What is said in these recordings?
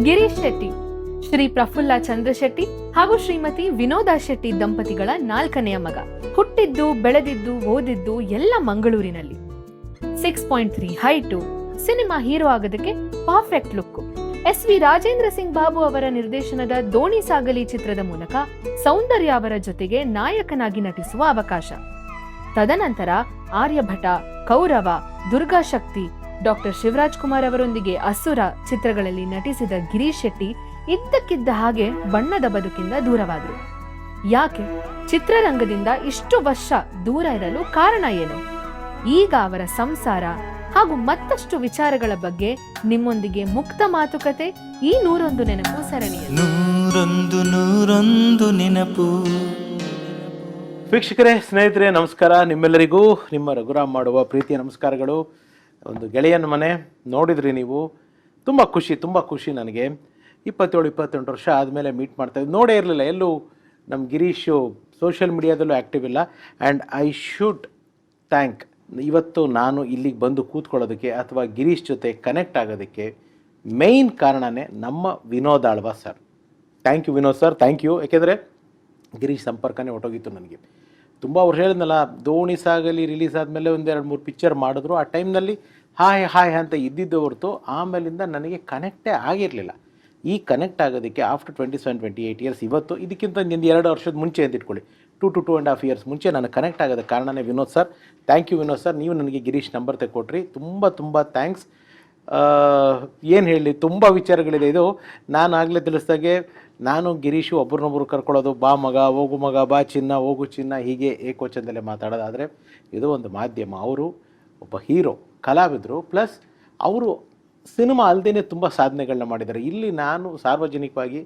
ಗಿರೀಶ್ ಶೆಟ್ಟಿ, ಶ್ರೀ ಪ್ರಫುಲ್ಲ ಚಂದ್ರ ಶೆಟ್ಟಿ ಹಾಗೂ ಶ್ರೀಮತಿ ವಿನೋದಾ ಶೆಟ್ಟಿ ದಂಪತಿಗಳ 4ನೆಯ ಮಗ. ಹುಟ್ಟಿದ್ದು, ಬೆಳೆದಿದ್ದು, ಓದಿದ್ದು ಎಲ್ಲ ಮಂಗಳೂರಿನಲ್ಲಿ. 6.3 ಹೈಟು, ಸಿನಿಮಾ ಹೀರೋ ಆಗೋದಕ್ಕೆ perfect look. SV Rajendra Singh Babu ಅವರ ನಿರ್ದೇಶನದ ದೋಣಿ ಸಾಗಲಿ ಚಿತ್ರದ ಮೂಲಕ ಸೌಂದರ್ಯ ಅವರ ಜೊತೆಗೆ ನಾಯಕನಾಗಿ ನಟಿಸುವ ಅವಕಾಶ. ತದನಂತರ ಆರ್ಯಭಟ, ಕೌರವ, ದುರ್ಗಾಶಕ್ತಿ, ಡಾಕ್ಟರ್ ಶಿವರಾಜ್ ಕುಮಾರ್ ಅವರೊಂದಿಗೆ ಅಸುರ ಚಿತ್ರಗಳಲ್ಲಿ ನಟಿಸಿದ ಗಿರೀಶ್ ಶೆಟ್ಟಿ ಇದ್ದಕ್ಕಿದ್ದ ಹಾಗೆ ಬಣ್ಣದ ಬದುಕಿಂದ ದೂರವಾದರು. ಯಾಕೆ ಚಿತ್ರರಂಗದಿಂದ ಇಷ್ಟು ವರ್ಷ ದೂರ ಇರಲು ಕಾರಣ ಏನು? ಈಗ ಅವರ ಸಂಸಾರ ಹಾಗೂ ಮತ್ತಷ್ಟು ವಿಚಾರಗಳ ಬಗ್ಗೆ ನಿಮ್ಮೊಂದಿಗೆ ಮುಕ್ತ ಮಾತುಕತೆ ಈ 101 ನೆನಪು ಸರಣಿಯಲ್ಲಿ. 101 ನೆನಪು. ವೀಕ್ಷಕರೇ, ಸ್ನೇಹಿತರೆ, ನಮಸ್ಕಾರ. ನಿಮ್ಮೆಲ್ಲರಿಗೂ ನಿಮ್ಮ ರಘುರಾಮ್ ಮಾಡುವ ಪ್ರೀತಿಯ ನಮಸ್ಕಾರಗಳು. ಒಂದು ಗೆಳೆಯನ ಮನೆ ನೋಡಿದ್ರಿ ನೀವು, ತುಂಬ ಖುಷಿ ನನಗೆ. 27-28 ವರ್ಷ ಆದಮೇಲೆ ಮೀಟ್ ಮಾಡ್ತಾಯಿದ್ದು ನೋಡೇ ಇರಲಿಲ್ಲ. ಎಲ್ಲೂ ನಮ್ಮ ಗಿರೀಶು ಸೋಷಿಯಲ್ ಮೀಡಿಯಾದಲ್ಲೂ ಆ್ಯಕ್ಟಿವ್ ಇಲ್ಲ. ಆ್ಯಂಡ್ ಐ ಶುಡ್ ಥ್ಯಾಂಕ್, ಇವತ್ತು ನಾನು ಇಲ್ಲಿಗೆ ಬಂದು ಕೂತ್ಕೊಳ್ಳೋದಕ್ಕೆ ಅಥವಾ ಗಿರೀಶ್ ಜೊತೆ ಕನೆಕ್ಟ್ ಆಗೋದಕ್ಕೆ ಮೇಯ್ನ್ ಕಾರಣನೇ ನಮ್ಮ Vinod Alva sir. Thank you Vinod sir, thank you. ಯಾಕೆಂದರೆ ಗಿರೀಶ್ ಸಂಪರ್ಕನೇ ಹೊಟ್ಟೋಗಿತ್ತು ನನಗೆ. ತುಂಬ ವರ್ಷ ಹೇಳಿದ್ನಲ್ಲ, ದೋಣಿ ಸಾಗಲಿ ರಿಲೀಸ್ ಆದಮೇಲೆ 1-2-3 ಪಿಕ್ಚರ್ ಮಾಡಿದ್ರು. ಆ ಟೈಮ್ನಲ್ಲಿ ಹಾಯ್ ಅಂತ ಇದ್ದಿದ್ದು ಹೊರತು ಆಮೇಲಿಂದ ನನಗೆ ಕನೆಕ್ಟೇ ಆಗಿರಲಿಲ್ಲ. ಈ ಕನೆಕ್ಟ್ ಆಗೋದಕ್ಕೆ ಆಫ್ಟರ್ 27-28 ಇಯರ್ಸ್, ಇವತ್ತು ಇದಕ್ಕಿಂತ 2 ವರ್ಷದ ಮುಂಚೆ ಅಂತ ಇಟ್ಕೊಳ್ಳಿ, 2 to 2.5 years ಮುಂಚೆ ನಾನು ಕನೆಕ್ಟ್ ಆಗೋದಕ್ಕೆ ಕಾರಣನೇ Vinod sir. Thank you Vinod sir. ನೀವು ನನಗೆ ಗಿರೀಶ್ ನಂಬರ್ ತೆಗೊಟ್ರಿ, ತುಂಬ ಥ್ಯಾಂಕ್ಸ್. ಏನು ಹೇಳಲಿ, ತುಂಬ ವಿಚಾರಗಳಿದೆ. ಇದು ನಾನು ಆಗಲೇ ತಿಳಿಸ್ದಾಗೆ, ನಾನು ಗಿರೀಶು ಒಬ್ರನ್ನೊಬ್ರು ಕರ್ಕೊಳ್ಳೋದು, ಬಾ ಮಗ, ಹೋಗು ಮಗ, ಬಾ ಚಿನ್ನ, ಹೋಗು ಚಿನ್ನ, ಹೀಗೆ ಏಕವಚನದಲ್ಲೇ ಮಾತಾಡೋದು. ಆದರೆ ಇದು ಒಂದು ಮಾಧ್ಯಮ. ಅವರು ಒಬ್ಬ ಹೀರೋ, ಕಲಾವಿದರು, ಪ್ಲಸ್ ಅವರು ಸಿನಿಮಾ ಅಲ್ಲದೇ ತುಂಬ ಸಾಧನೆಗಳನ್ನ ಮಾಡಿದ್ದಾರೆ. ಇಲ್ಲಿ ನಾನು ಸಾರ್ವಜನಿಕವಾಗಿ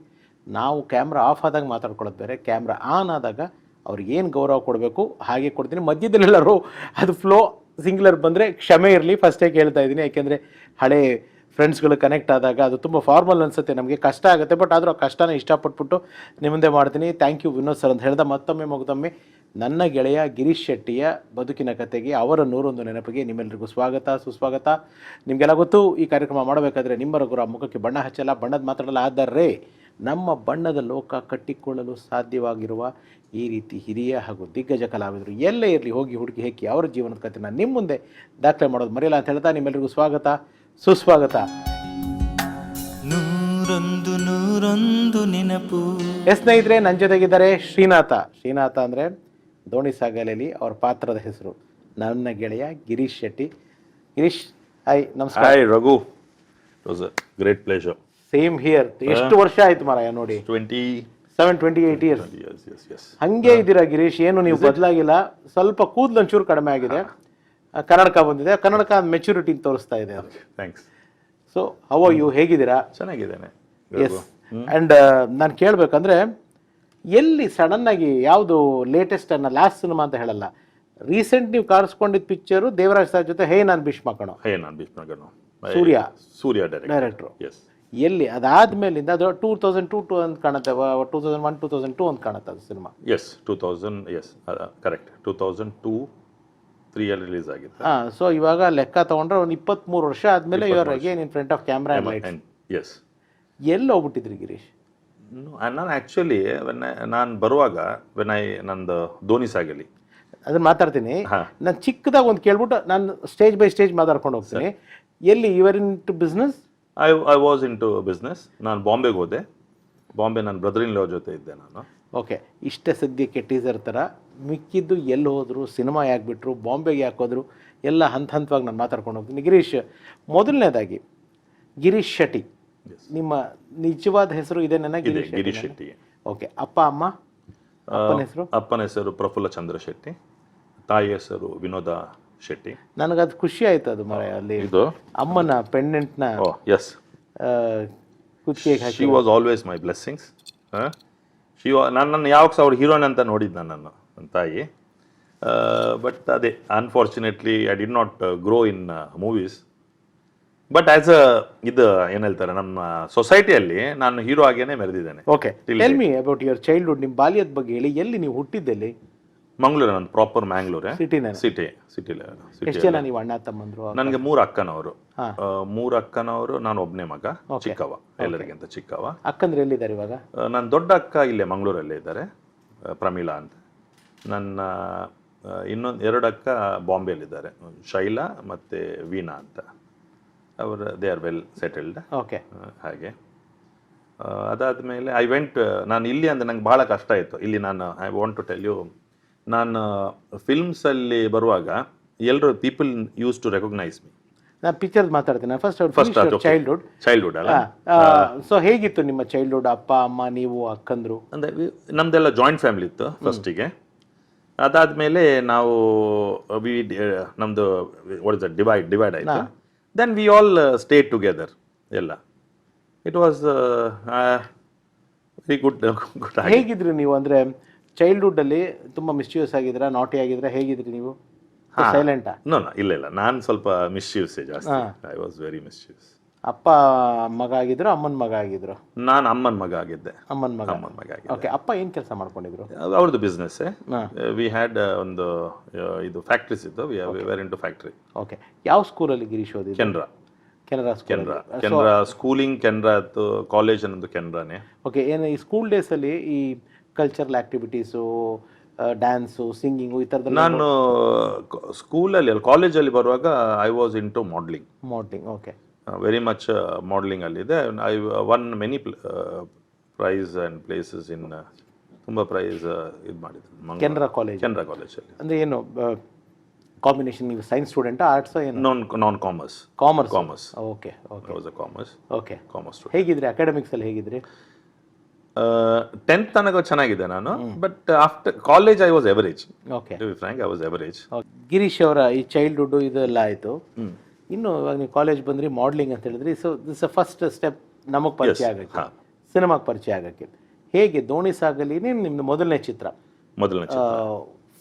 ನಾವು ಕ್ಯಾಮ್ರಾ ಆಫ್ ಆದಾಗ ಮಾತಾಡ್ಕೊಳ್ಳೋದು ಬೇರೆ, ಕ್ಯಾಮ್ರಾ ಆನ್ ಆದಾಗ ಅವ್ರಿಗೆ ಏನು ಗೌರವ ಕೊಡಬೇಕು ಹಾಗೆ ಕೊಡ್ತೀನಿ. ಮಧ್ಯದಲ್ಲೆಲ್ಲರೂ ಅದು ಫ್ಲೋ ಸಿಂಗ್ಯುಲರ್ ಬಂದರೆ ಕ್ಷಮೆ ಇರಲಿ, ಫಸ್ಟೇ ಕೇಳ್ತಾ ಇದ್ದೀನಿ. ಯಾಕೆಂದರೆ ಹಳೆ ಫ್ರೆಂಡ್ಸ್ಗಳು ಕನೆಕ್ಟ್ ಆದಾಗ ಅದು ತುಂಬ ಫಾರ್ಮಲ್ ಅನಿಸುತ್ತೆ, ನಮಗೆ ಕಷ್ಟ ಆಗುತ್ತೆ. ಬಟ್ ಆದರೂ ಆ ಕಷ್ಟನ ಇಷ್ಟಪಟ್ಬಿಟ್ಟು ನಿಮ್ಮ ಮುಂದೆ ಮಾಡ್ತೀನಿ. ಥ್ಯಾಂಕ್ ಯು ವಿನೋದ್ ಸರ್ ಅಂತ ಹೇಳ್ದ ಮತ್ತೊಮ್ಮೆ ನನ್ನ ಗೆಳೆಯ ಗಿರೀಶ್ ಶೆಟ್ಟಿಯ ಬದುಕಿನ ಕತೆಗೆ, ಅವರ 101 ನೆನಪಿಗೆ ನಿಮ್ಮೆಲ್ಲರಿಗೂ ಸ್ವಾಗತ, ಸುಸ್ವಾಗತ. ನಿಮಗೆಲ್ಲ ಗೊತ್ತು, ಈ ಕಾರ್ಯಕ್ರಮ ಮಾಡಬೇಕಾದ್ರೆ ನಿಮ್ಮ ರಘುರಾಮ್ ಮುಖಕ್ಕೆ ಬಣ್ಣ ಹಚ್ಚಲ್ಲ, ಬಣ್ಣದ ಮಾತಾಡಲ್ಲ. ಆದರೆ ನಮ್ಮ ಬಣ್ಣದ ಲೋಕ ಕಟ್ಟಿಕೊಳ್ಳಲು ಸಾಧ್ಯವಾಗಿರುವ ಈ ರೀತಿ ಹಿರಿಯ ಹಾಗೂ ದಿಗ್ಗಜ ಕಲಾವಿದರು ಎಲ್ಲೇ ಇರಲಿ, ಹೋಗಿ ಹುಡುಕಿ ಹಾಕಿ ಅವರ ಜೀವನದ ಕಥೆನ ನಿಮ್ಮ ಮುಂದೆ ದಾಖಲೆ ಮಾಡೋದು ಮರೆಯಲ್ಲ ಅಂತ ಹೇಳ್ತಾ ನಿಮ್ಮೆಲ್ಲರಿಗೂ ಸ್ವಾಗತ, ಸುಸ್ವಾಗತ. 101 ನೆನಪು. ಸ್ನೇಹಿತರೆ, ನನ್ನ ಜೊತೆಗಿದ್ದಾರೆ ಶ್ರೀನಾಥ ಅಂದರೆ ದೋಣಿ ಸಾಗಲಿಯಲ್ಲಿ ಅವ್ರ ಪಾತ್ರದ ಹೆಸರು. ನನ್ನ ಗೆಳೆಯ ಗಿರೀಶ್ ಶೆಟ್ಟಿ. ಗಿರೀಶ್, ಹಾಯ್, ನಮಸ್ಕಾರ. Hi Raghu, it was a great pleasure. Same here. ಎಷ್ಟು ವರ್ಷ ಆಯ್ತು ಮಾರಾಯ ನೋಡಿ, 27-28 ಇಯರ್ಸ್. ಹಂಗೆ ಇದ್ದೀರಾ ಗಿರೀಶ್, ಏನು ನೀವು ಬದಲಾಗಿಲ್ಲ. ಸ್ವಲ್ಪ ಕೂದಲು ಒಂಚೂರು ಕಡಿಮೆ ಆಗಿದೆ, ಕನ್ನಡಕ ಬಂದಿದೆ, ಕನ್ನಡಕ ಮೆಚುರಿಟಿ ತೋರಿಸ್ತಾ ಇದೆ. Thanks. So how are you, ಹೇಗಿದ್ದೀರಾ? ಚೆನ್ನಾಗಿದ್ದೇನೆ. ಎಸ್. ಆ್ಯಂಡ್ ನಾನು ಕೇಳಬೇಕಂದ್ರೆ, ಎಲ್ಲಿ ಸಡನ್ನಾಗಿ ಯಾವುದು ಲೇಟೆಸ್ಟ್ ಅನ್ನ, ಲಾಸ್ಟ್ ಸಿನಿಮಾ ಅಂತ ಹೇಳಲ್ಲ, ರೀಸೆಂಟ್ ನೀವು ಕಾಣಿಸ್ಕೊಂಡಿದ್ದ ಪಿಕ್ಚರು ದೇವರಾಜ್ ಸರ್ ಜೊತೆ ಹೇ ನಾನು ಭೀಷ್ಮ ಕಣೋ, ಸೂರ್ಯ ಡೈರೆಕ್ಟ್ರು. ಎಲ್ಲಿ ಅದಾದ್ಮೇಲಿಂದ ಅದು 2002 ಅಂತ ಕಾಣುತ್ತೆ, 2001-2002 ಅಂತ ಕಾಣುತ್ತೆ ಅದು cinema. Yes, 2000, yes correct, 2002-3 release ಆಗಿತ್ತು. ಸೊ ಇವಾಗ ಲೆಕ್ಕ ತಗೊಂಡ್ರೆ ಒಂದು 23 ವರ್ಷ ಆದಮೇಲೆ you are again in front of camera and lights. Yes. ಎಲ್ಲಿ ಹೋಗ್ಬಿಟ್ಟಿದ್ರಿ ಗಿರೀಶ್? ನಾನು ಆ್ಯಕ್ಚುಲಿ ನಾನು ಬರುವಾಗ ನಂದು ದೋಣಿ ಸಾಗಲಿ ಅದನ್ನ ಮಾತಾಡ್ತೀನಿ. ನಾನು ಚಿಕ್ಕದಾಗ ಒಂದು ಕೇಳ್ಬಿಟ್ಟು ನಾನು ಸ್ಟೇಜ್ ಬೈ ಸ್ಟೇಜ್ ಮಾತಾಡ್ಕೊಂಡು ಹೋಗ್ತೀನಿ. ಎಲ್ಲಿ your into business? I was into business. ನಾನು ಬಾಂಬೆಗೆ ಹೋದೆ. ಬಾಂಬೆ ನನ್ನ ಬ್ರದರ್ ಇನ್ ಲಾ ಜೊತೆ ಇದ್ದೆ ನಾನು. ಓಕೆ, ಇಷ್ಟೇ ಸದ್ಯಕ್ಕೆ ಟೀಸರ್ ಥರ. ಮಿಕ್ಕಿದ್ದು ಎಲ್ಲಿ ಹೋದ್ರು, ಸಿನಿಮಾ ಯಾಕೆ ಬಿಟ್ಟರು, ಬಾಂಬೆಗೆ ಯಾಕೆ ಹೋದ್ರು, ಎಲ್ಲ ಹಂತವಾಗಿ ನಾನು ಮಾತಾಡ್ಕೊಂಡು ಹೋಗ್ತೀನಿ. ಗಿರೀಶ್, ಮೊದಲನೇದಾಗಿ ಗಿರೀಶ್ ಶೆಟ್ಟಿ, ನಿಮ್ಮ ನಿಜವಾದ ಹೆಸರು ಇದೆ? ಗಿರೀಶ್ ಶೆಟ್ಟಿ. ಓಕೆ. ಅಪ್ಪ ಅಮ್ಮ? ಅಪ್ಪನ ಹೆಸರು ಪ್ರಫುಲ್ಲ ಚಂದ್ರ ಶೆಟ್ಟಿ, ತಾಯಿ ಹೆಸರು ವಿನೋದಾ ಶೆಟ್ಟಿ. ನನಗದು ಖುಷಿ ಆಯ್ತು. ಅದು ಮರ ಅಲ್ಲಿ ಇದು ಅಮ್ಮನ ಪೆಂಡೆಂಟ್ನ ಎಸ್ ಕುತ್ತಿಗೆಗೆ ಹಾಕಿ. She was always my blessings. ನನ್ನ ಯಾವಾಗ ಅವ್ರ ಹೀರೋಯಿನ್ ಅಂತ ನೋಡಿದ್ದ ನನ್ನ ತಾಯಿ. ಬಟ್ ಅದೇ unfortunately I did not grow in movies. But as ಇದು ಏನು ಹೇಳ್ತಾರೆ, ನಮ್ಮ ಸೊಸೈಟಿಯಲ್ಲಿ ನಾನು ಹೀರೋ ಆಗೇನೆ ಮೆರೆದಿದ್ದೇನೆ. Okay, tell me about your childhood. ನಿಮ್ಮ ಬಾಲ್ಯದ ಬಗ್ಗೆ ಹೇಳಿ. ಎಲ್ಲಿ ನೀವು ಹುಟ್ಟಿದ್ದೆಲ್ಲಿ? ಮಂಗಳೂರು, ನಂದು ಪ್ರಾಪರ್ ಮ್ಯಾಂಗ್ಳೂರೇ, ಸಿಟಿನೇ. ಸಿಟಿ. ಎಷ್ಟು ಜನ ನೀವು ಅಣ್ಣ ತಮ್ಮಂದ್ರು? ನನಗೆ 3 ಅಕ್ಕನವರು. 3 ಅಕ್ಕನವರು, ನಾನು ಒಬ್ಬನೇ ಮಗ, ಚಿಕ್ಕವ, ಎಲ್ಲರಿಗಿಂತ ಚಿಕ್ಕವ. ಅಕ್ಕಂದ್ರೆ ಎಲ್ಲಿದ್ದಾರೆ ಇವಾಗ? ನನ್ನ ದೊಡ್ಡ ಅಕ್ಕ ಇಲ್ಲೇ ಮಂಗಳೂರಲ್ಲೇ ಇದ್ದಾರೆ, ಪ್ರಮೀಳಾ ಅಂತ. ನನ್ನ ಇನ್ನೊಂದು 2 ಅಕ್ಕ ಬಾಂಬೆಯಲ್ಲಿದ್ದಾರೆ, ಶೈಲಾ ಮತ್ತು ವೀಣಾ ಅಂತ. ಅವರು they are well settled. Okay. ಹಾಗೆ ಅದಾದಮೇಲೆ ಐ ವೆಂಟ್, ನಾನು ಇಲ್ಲಿ ಅಂದರೆ ನಂಗೆ ಭಾಳ ಕಷ್ಟ ಆಯಿತು ಇಲ್ಲಿ. ನಾನು I want to tell you, ನಾನು ಫಿಲ್ಮ್ಸಲ್ಲಿ ಬರುವಾಗ ಎಲ್ಲರೂ people use to recognise me. ನಾನು ಪಿಕ್ಚರ್ ಮಾತಾಡ್ತೀನಿ ಫಸ್ಟ್. ಚೈಲ್ಡ್ಹುಡ್ ಅಲ್ಲ. ಸೊ ಹೇಗಿತ್ತು ನಿಮ್ಮ ಚೈಲ್ಡ್ಹುಡ್? ಅಪ್ಪ ಅಮ್ಮ ನೀವು ಅಕ್ಕಂದ್ರು? ಅಂದರೆ ನಮ್ದೆಲ್ಲ ಜಾಯಿಂಟ್ ಫ್ಯಾಮಿಲಿ ಇತ್ತು ಫಸ್ಟಿಗೆ. ಅದಾದಮೇಲೆ ನಾವು ನಮ್ಮದು ವಾಟ್ ಇಸ್ ಡಿವೈಡ್ ಆಯಿತು. Then we all stayed together ಎಲ್ಲ. It was very good. ಹೇಗಿದ್ರಿ ನೀವು? ಅಂದರೆ ಚೈಲ್ಡ್ಹುಡ್ ಅಲ್ಲಿ ತುಂಬ ಮಿಸ್ಯೂಸ್ ಆಗಿದ್ರಾ, ನಾಟಿ ಆಗಿದ್ರಾ, ಹೇಗಿದ್ರಿ ನೀವು? ಸೈಲೆಂಟಾ? ನೋ ಇಲ್ಲ, ನಾನು ಸ್ವಲ್ಪ ಮಿಸ್ಯೂಸೇ ಜಾಸ್ತಿ. I was very misuse. ಅಪ್ಪ ಮಗ ಆಗಿದ್ರು, ಅಮ್ಮನ ಮಗ ಆಗಿದ್ರು? ನಾನು ಅಮ್ಮನ ಮಗ ಆಗಿದ್ದೆ. ಅಮ್ಮನ ಮಗ ಆಗಿದ್ದೆ. ಓಕೆ. ಅಪ್ಪ ಏನು ಕೆಲಸ ಮಾಡ್ಕೊಂಡಿದ್ರು? ಅವ್ರದ್ದು ಬಿಸ್ನೆಸ್. ವಿ ಹ್ಯಾಡ್ ಒಂದು ಇದು ಫ್ಯಾಕ್ಟ್ರೀಸ್ ಇತ್ತು. We were into factory. Okay. ಯಾವ ಸ್ಕೂಲಲ್ಲಿ ಗಿರೀಶ್ ಓದಿದ್ದು? ಕೆನರಾ ಸ್ಕೂಲಿಂಗ್. ಕೆನರಾ ಕಾಲೇಜ್ ಅನ್ನೋದು ಕೆನರಾನೇ. ಓಕೆ. ಏನು ಈ ಸ್ಕೂಲ್ ಡೇಸಲ್ಲಿ ಈ ಕಲ್ಚರಲ್ ಆಕ್ಟಿವಿಟೀಸು, ಡ್ಯಾನ್ಸು, ಸಿಂಗಿಂಗು ಈ ಥರದ್ದು? ನಾನು ಸ್ಕೂಲಲ್ಲಿ ಕಾಲೇಜಲ್ಲಿ ಬರುವಾಗ I was into modelling. Okay. Very much modelling ಅಲ್ಲಿದೆ. I won many prize and places in, ತುಂಬ ಪ್ರೈಸ್ ಇದು ಮಾಡಿದ್ರು ಕೆನರಾ ಕಾಲೇಜಲ್ಲಿ. ಅಂದರೆ ಏನು ಕಾಂಬಿನೇಷನ್? ನೀವು ಸೈನ್ಸ್ ಸ್ಟೂಡೆಂಟಾ, ಆರ್ಟ್ಸ್? ಏನು? ನಾನ್ ಕಾಮರ್ಸ್. ಕಾಮರ್ಸ್. ಓಕೆ. ಕಾಮರ್ಸ್. ಹೇಗಿದ್ರಿ ಅಕಾಡೆಮಿಕ್ಸಲ್ಲಿ? ಹೇಗಿದ್ರಿ? 10th ತನಕ ಚೆನ್ನಾಗಿದೆ ನಾನು. But after college I was average. Okay. To be frank, I was average. Girish ಅವರ ಈ ಚೈಲ್ಡ್ಹುಡ್ ಇದೆಲ್ಲ ಆಯಿತು. ಇನ್ನು ಇವಾಗ ನೀವು ಕಾಲೇಜ್ ಬಂದ್ರಿ, ಮಾಡಲಿಂಗ್ ಅಂತ ಹೇಳಿದ್ರಿ. ಸೊ ದಿಸ್ ಫಸ್ಟ್ ಸ್ಟೆಪ್ ನಮಗೆ ಪರಿಚಯ ಆಗೋಕ್ಕೆ, ಸಿನಿಮಾಗೆ ಪರಿಚಯ ಆಗೋಕ್ಕೆ. ಹೇಗೆ ದೋಣಿ ಸಾಗಲಿ ನಿಮ್ಮದು ಮೊದಲನೇ ಚಿತ್ರ?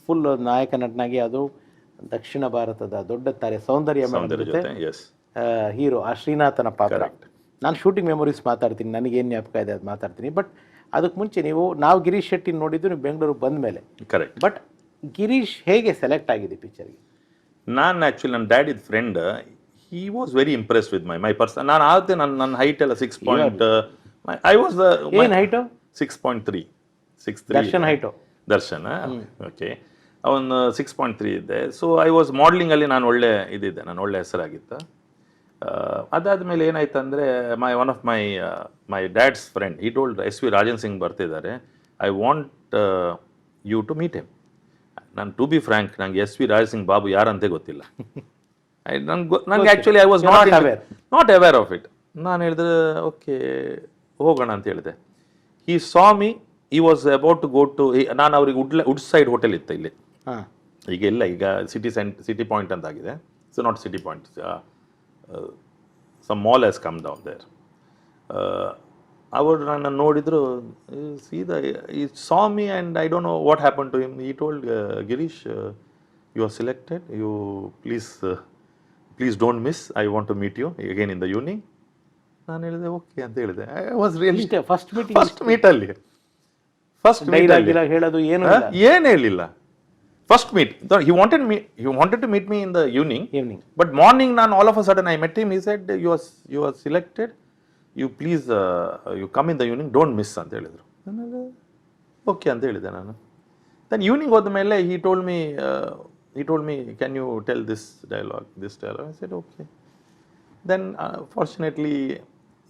ಫುಲ್ ನಾಯಕ ನಟನಾಗಿ, ಅದು ದಕ್ಷಿಣ ಭಾರತದ ದೊಡ್ಡ ತಾರೆ ಸೌಂದರ್ಯ ಹೀರೋ ಆ ಶ್ರೀನಾಥನ ಪಾತ್ರ. ನಾನು ಶೂಟಿಂಗ್ ಮೆಮೊರೀಸ್ ಮಾತಾಡ್ತೀನಿ, ನನಗೇನು ಜ್ಞಾಪಕ ಇದೆ ಅದು ಮಾತಾಡ್ತೀನಿ. ಬಟ್ ಅದಕ್ಕೆ ಮುಂಚೆ ನಾವು ಗಿರೀಶ್ ಶೆಟ್ಟಿ ನೋಡಿದ್ದು ನೀವು ಬೆಂಗಳೂರಿಗೆ ಬಂದ ಮೇಲೆ. ಕರೆಕ್ಟ್. ಬಟ್ ಗಿರೀಶ್ ಹೇಗೆ ಸೆಲೆಕ್ಟ್ ಆಗಿದೆ ಪಿಕ್ಚರ್ಗೆ? ನಾನು ಆ್ಯಕ್ಚುಲಿ ನನ್ನ ಡ್ಯಾಡ್ ಇದ್ friend, he was very Impress with my person. ನಾನು ಆಗುತ್ತೆ ನನ್ನ ಹೈಟ್ ಎಲ್ಲ 6 ಪಾಯಿಂಟ್. ಐ ವಾಸ್ ಏನು height? 6.3. Darshan height? Darshan. Okay. ಅವನು 6.3 ಇದ್ದೆ. ಸೊ ಐ ವಾಸ್ ಮಾಡಲಿಂಗಲ್ಲಿ ನಾನು ಒಳ್ಳೆ ಇದಿದ್ದೆ, ನಾನು ಒಳ್ಳೆ ಹೆಸರಾಗಿತ್ತು. ಅದಾದಮೇಲೆ ಏನಾಯ್ತು ಅಂದರೆ one of my dad's friend he told, S V Rajan Singh ಬರ್ತಿದ್ದಾರೆ, I want you to meet him. ನಾನು ಟು ಬಿ ಫ್ರ್ಯಾಂಕ್, ನಂಗೆ ಎಸ್ ವಿ ರಾಜನ್ ಸಿಂಗ್ ಬಾಬು ಯಾರಂತೆ ಗೊತ್ತಿಲ್ಲ. ನಂಗೆ actually I was not aware of it. ನಾನು ಹೇಳಿದ್ರೆ ಓಕೆ ಹೋಗೋಣ ಅಂತ ಹೇಳಿದೆ. ಈ saw me, he was about to go to, ನಾನು ಅವ್ರಿಗೆ ವುಡ್ ಸೈಡ್ ಹೋಟೆಲ್ ಇತ್ತು ಇಲ್ಲಿ, ಈಗ ಇಲ್ಲ, ಈಗ ಸಿಟಿ ಪಾಯಿಂಟ್ ಅಂತ ಆಗಿದೆ. So not city point, some mall has come down there. ಅವರು ನನ್ನ ನೋಡಿದ್ರು, ಸೀದಾ he saw me and I don't know what happen to him. He told, Girish you are selected, you please don't miss, I want to meet you again in the evening. ನಾನು ಹೇಳಿದೆ okay ಅಂತ ಹೇಳಿದೆ. I was really first ಮೀಟಲ್ಲಿ ಹೇಳೋದು ಏನು ಹೇಳಿಲ್ಲ. First meet, he wanted to meet me in the evening. But morning, all of a sudden I met him. He said, you are selected, you please you come in the evening, don't miss ಅಂತ ಹೇಳಿದ್ರು. Okay ಅಂತ ಹೇಳಿದೆ ನಾನು. Then evening ಹೋದ ಮೇಲೆ he told me can you tell this dialogue. I said okay. Then fortunately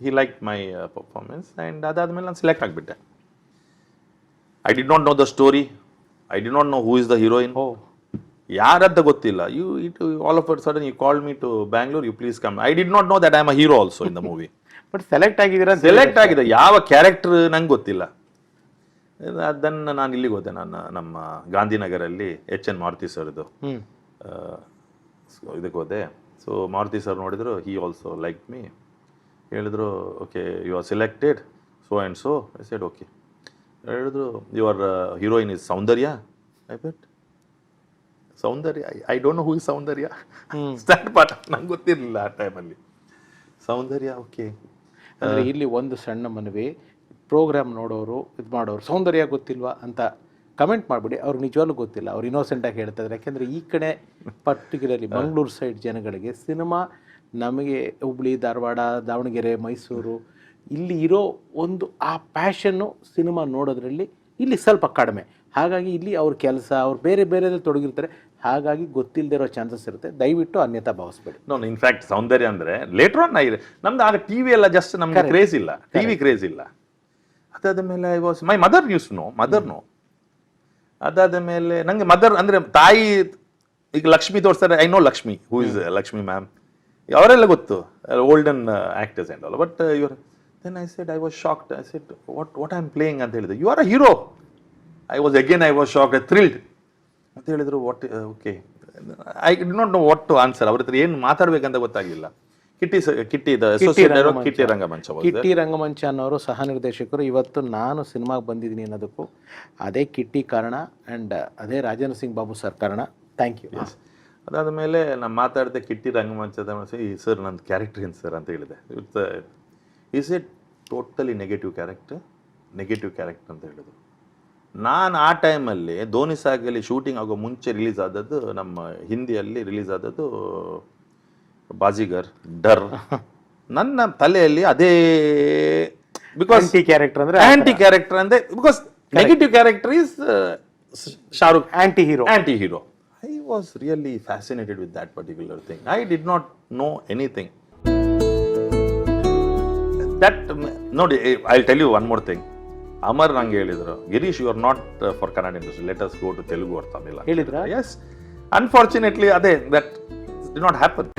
he liked my performance, and ಅದಾದ್ಮೇಲೆ ನಾನು select ಆಗಿಬಿಟ್ಟೆ. I did not know the story. I did not know who is the heroine. ಯಾರಂತ ಗೊತ್ತಿಲ್ಲ. All of a sudden you called me to Bangalore, you please come. I did not know that I am a hero also in the movie. But select ಆಗಿದೆ, ಯಾವ character ನಂಗೆ ಗೊತ್ತಿಲ್ಲ. ಅದನ್ನು ನಾನು ಇಲ್ಲಿಗೆ ಹೋದೆ, ನಮ್ಮ ಗಾಂಧಿನಗರಲ್ಲಿ HN ಮಾರುತಿ ಸರ್ದು ಇದಕ್ಕೆ ಹೋದೆ. ಸೊ ಮಾರುತಿ ಸರ್ ನೋಡಿದ್ರು, ಹಿ ಆಲ್ಸೋ ಲೈಕ್ ಮೀ. ಹೇಳಿದ್ರು okay you are selected so and so. I said okay. ಹೇಳಿದ್ರು your heroine is Soundarya. I bet Soundarya, I don't know who is Soundarya. Start ಪಾಠ ನಂಗೆ ಗೊತ್ತಿರಲಿಲ್ಲ ಆ ಟೈಮಲ್ಲಿ. ಸೌಂದರ್ಯ ಓಕೆ. ಅಂದರೆ ಇಲ್ಲಿ ಒಂದು ಸಣ್ಣ ಮನವಿ, ಪ್ರೋಗ್ರಾಮ್ ನೋಡೋರು ಇದು ಮಾಡೋರು ಸೌಂದರ್ಯ ಗೊತ್ತಿಲ್ವಾ ಅಂತ ಕಮೆಂಟ್ ಮಾಡಿಬಿಡಿ, ಅವ್ರಿಗೆ ನಿಜವಾಗ್ಲೂ ಗೊತ್ತಿಲ್ಲ, ಅವ್ರು ಇನ್ನೋಸೆಂಟಾಗಿ ಹೇಳ್ತಾ ಇದ್ದಾರೆ. ಯಾಕೆಂದರೆ ಈ ಕಡೆ ಪರ್ಟಿಕ್ಯುಲರ್ಲಿ ಮಂಗಳೂರು ಸೈಡ್ ಜನಗಳಿಗೆ ಸಿನಿಮಾ, ನಮಗೆ ಹುಬ್ಳಿ, ಧಾರವಾಡ, ದಾವಣಗೆರೆ, ಮೈಸೂರು ಇಲ್ಲಿ ಇರೋ ಒಂದು ಆ ಪ್ಯಾಷನ್ನು ಸಿನಿಮಾ ನೋಡೋದ್ರಲ್ಲಿ ಇಲ್ಲಿ ಸ್ವಲ್ಪ ಕಡಿಮೆ. ಹಾಗಾಗಿ ಇಲ್ಲಿ ಅವ್ರ ಕೆಲಸ ಅವ್ರು ಬೇರೆ ಬೇರೆದಲ್ಲಿ ತೊಡಗಿರ್ತಾರೆ, ಹಾಗಾಗಿ ಗೊತ್ತಿಲ್ಲದೆ ಇರೋ ಚಾನ್ಸಸ್ ಇರುತ್ತೆ. ದಯವಿಟ್ಟು ಅನ್ಯತಾ ಭಾವಿಸ್ಬೇಡಿ. ನೋಡಿ ಇನ್ಫ್ಯಾಕ್ಟ್ ಸೌಂದರ್ಯ ಅಂದರೆ ಲೇಟರ್ ಆನ್ ನಮ್ದು ಆಗ ಟಿ ವಿ ಎಲ್ಲ ಜಸ್ಟ್ ನಮ್ಗೆ ಕ್ರೇಜ್ ಇಲ್ಲ, ಟಿ ವಿ ಕ್ರೇಜ್ ಇಲ್ಲ. ಅದಾದ ಮೇಲೆ I was my mother use know. ಅದಾದ ಮೇಲೆ ನಂಗೆ ಮದರ್ ಅಂದರೆ ತಾಯಿ, ಈಗ ಲಕ್ಷ್ಮಿ ತೋರಿಸ್ತಾರೆ, I know Lakshmi, who is Lakshmi ma'am, ಅವರೆಲ್ಲ ಗೊತ್ತು, olden actors and all. But your then I said, I was shocked. I said what I am playing ಅಂತ ಹೇಳಿದೆ. You are a hero. I was shocked, thrilled ಅಂತ ಹೇಳಿದ್ರು. What okay, I did not know what to answer. ಅವ್ರ ಹತ್ರ ಏನು ಮಾತಾಡ್ಬೇಕಂತ ಗೊತ್ತಾಗಲಿಲ್ಲ. ಕಿಟ್ಟಿ ರಂಗಮಂಚ ಅನ್ನೋರು ಸಹ ನಿರ್ದೇಶಕರು. ಇವತ್ತು ನಾನು ಸಿನಿಮಾಗೆ ಬಂದಿದ್ದೀನಿ ಅನ್ನೋದಕ್ಕೂ ಅದೇ ಕಿಟ್ಟಿ ಕಾರಣ, ಆ್ಯಂಡ್ ಅದೇ ರಾಜೇಂದ್ರ ಸಿಂಗ್ ಬಾಬು ಸರ್ ಕಾರಣ. Thank you. ಅದಾದ ಮೇಲೆ ನಾನು ಮಾತಾಡಿದೆ ಕಿಟ್ಟಿ ರಂಗಮಂಚದ ಸರ್ ನಂದು ಕ್ಯಾರೆಕ್ಟರ್ ಏನು ಸರ್ ಅಂತ ಹೇಳಿದೆ. Is it totally negative character ಅಂತ ಹೇಳಿದ್ರು. ನಾನು ಆ ಟೈಮಲ್ಲಿ ಧೋನಿ ಸಾಗಲಿ ಶೂಟಿಂಗ್ ಆಗೋ ಮುಂಚೆ ರಿಲೀಸ್ ಆದದ್ದು, ನಮ್ಮ ಹಿಂದಿಯಲ್ಲಿ ರಿಲೀಸ್ ಆದದ್ದು ಬಾಜಿಗರ್, ಡರ್. ನನ್ನ ತಲೆಯಲ್ಲಿ ಅದೇ, ಬಿಕಾಸ್ ಆಂಟಿ ಕ್ಯಾರೆಕ್ಟರ್ ಅಂದ್ರೆ because negative character is Shahrukh, anti hero. I was really fascinated with that particular thing. I did not know anything. That ನೋಡಿ, I tell you one more thing. Amar ನಂಗೆ ಹೇಳಿದ್ರು, Girish you are not for Kannada industry, let us go to Telugu or Tamil ಹೇಳಿದ್ರ. Yes, unfortunately ಅದೇ that did not happen.